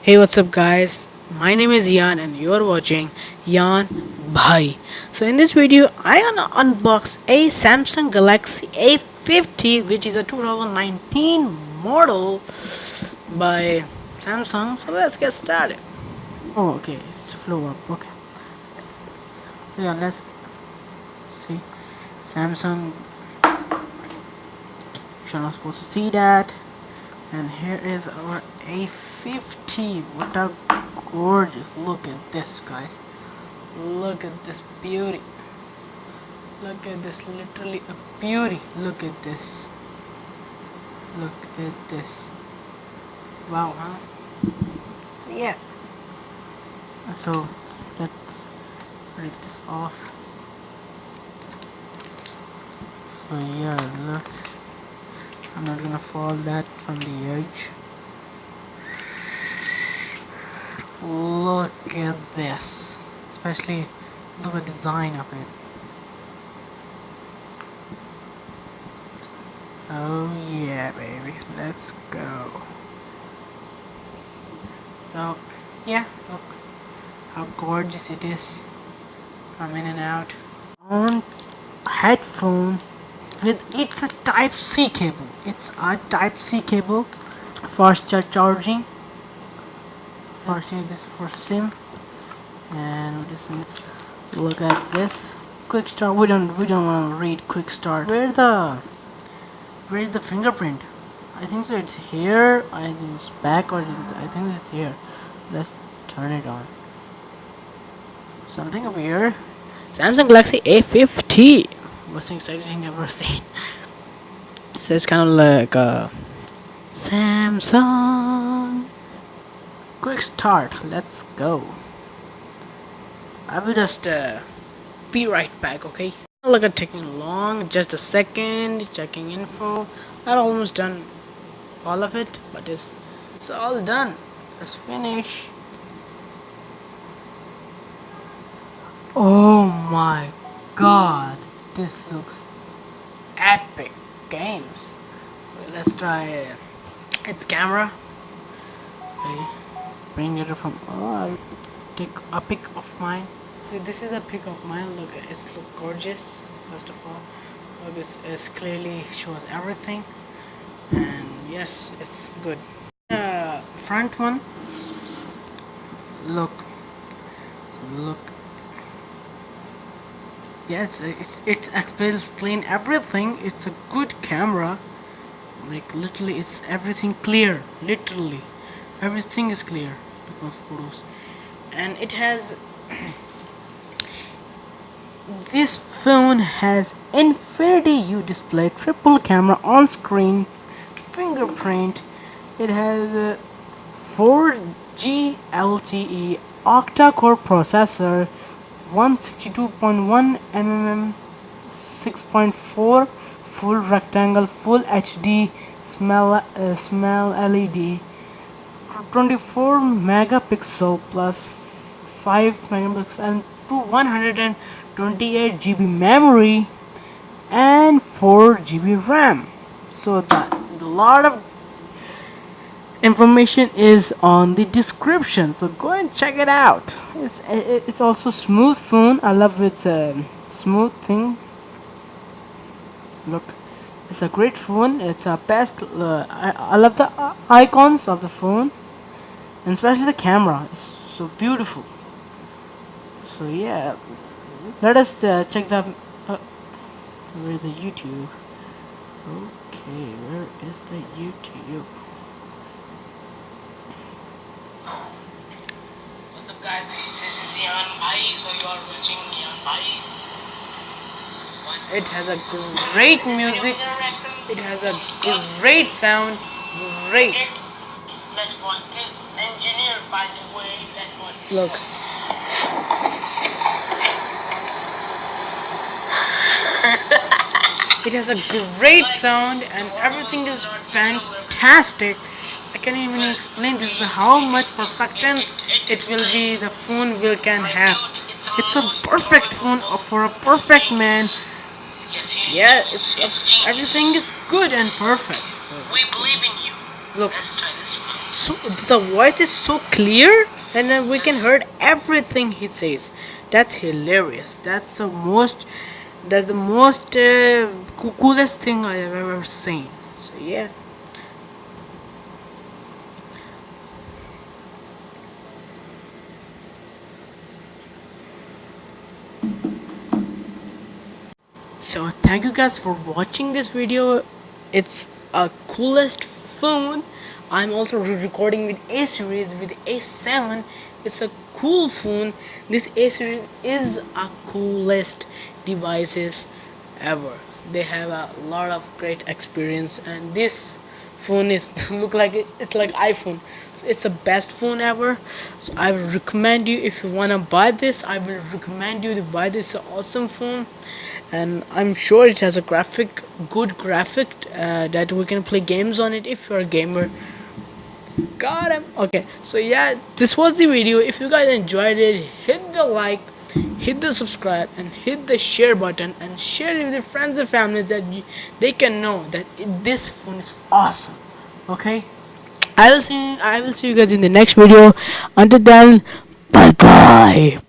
Hey, what's up, guys? My name is Eyan, and you're watching Eyan Bhai. So, in this video, I gonna unbox a Samsung Galaxy A50, which is a 2019 model by Samsung. So, let's get started. Oh, okay, it's flew up. Okay, so yeah, let's see. Samsung, you're not supposed to see that. And here is our A50. What a gorgeous. Look at this, guys. Look at this beauty. Look at this, literally a beauty. Look at this. Look at this. Wow, huh? So yeah. So let's break this off. So yeah, look. I'm not gonna fall that from the edge. Look at this. Especially look at the design of it. Oh yeah, baby, let's go. So yeah, look how gorgeous it is from in and out. On headphone with it's a type C cable. It's a type C cable for charging. For this for SIM, and just look at this quick start. We don't want to read quick start. Where's the fingerprint? I think so. It's here. I think it's back, or I think it's here. Let's turn it on. Something over here. Samsung Galaxy A50. Most exciting thing I've ever seen. So it's kind of like a Samsung. Quick start. Let's go. I will just be right back. Okay. Look at taking long. Just a second. Checking info. I've almost done all of it, but it's all done. Let's finish. Oh my god, this looks epic games. Let's try its camera. Okay, bring it from. Oh, I'll take a pic of mine. See, this is a pic of mine. Look, it's look gorgeous. First of all, look, it's clearly shows everything, and yes, it's good. Front one. Look. So look. Yes, it's explain everything. It's a good camera. Like literally, it's everything clear. Literally, everything is clear. Look at photos, and it has. This phone has Infinity U display, triple camera on screen, fingerprint. It has 4G LTE Octa core processor, 162.1 mm 6.4 full rectangle full HD smell LED, 24 megapixel plus 5 megapixel and 128 GB memory and 4 GB RAM. So the lot of information is on the description, so go and check it out. It's also smooth phone. I love its smooth thing. Look, it's a great phone. It's a best. I love the icons of the phone, and especially the camera. It's so beautiful. So yeah, let us check the where the YouTube. Okay, where is the YouTube? What's up, guys? This is Eyan Bhai. So you are watching Eyan Bhai. It has a great music. It has a great sound. Great. Engineered by the way. Look. It has a great sound and everything is fantastic. I can't even explain this how much perfectance it will be. The phone will can have. It's a perfect phone for a perfect man. Yeah, everything is good and perfect. So, we believe in you. Look, so the voice is so clear, and then we can hear everything he says. That's hilarious. That's the most coolest thing I have ever seen. So yeah. So thank you guys for watching this video. It's a coolest phone. I'm also recording with A series with A7. It's a cool phone. This A series is a coolest devices ever. They have a lot of great experience, and this phone is look like it's like iPhone. So it's the best phone ever. So I will recommend you, if you wanna buy this, I will recommend you to buy this awesome phone. And I'm sure it has a good graphic that we can play games on it if you're a gamer. Got him. Okay, so yeah, this was the video. If you guys enjoyed it, hit the like, hit the subscribe, and hit the share button, and share it with your friends and families that they can know that this phone is awesome. Okay, I will see you guys in the next video. Until then, bye bye.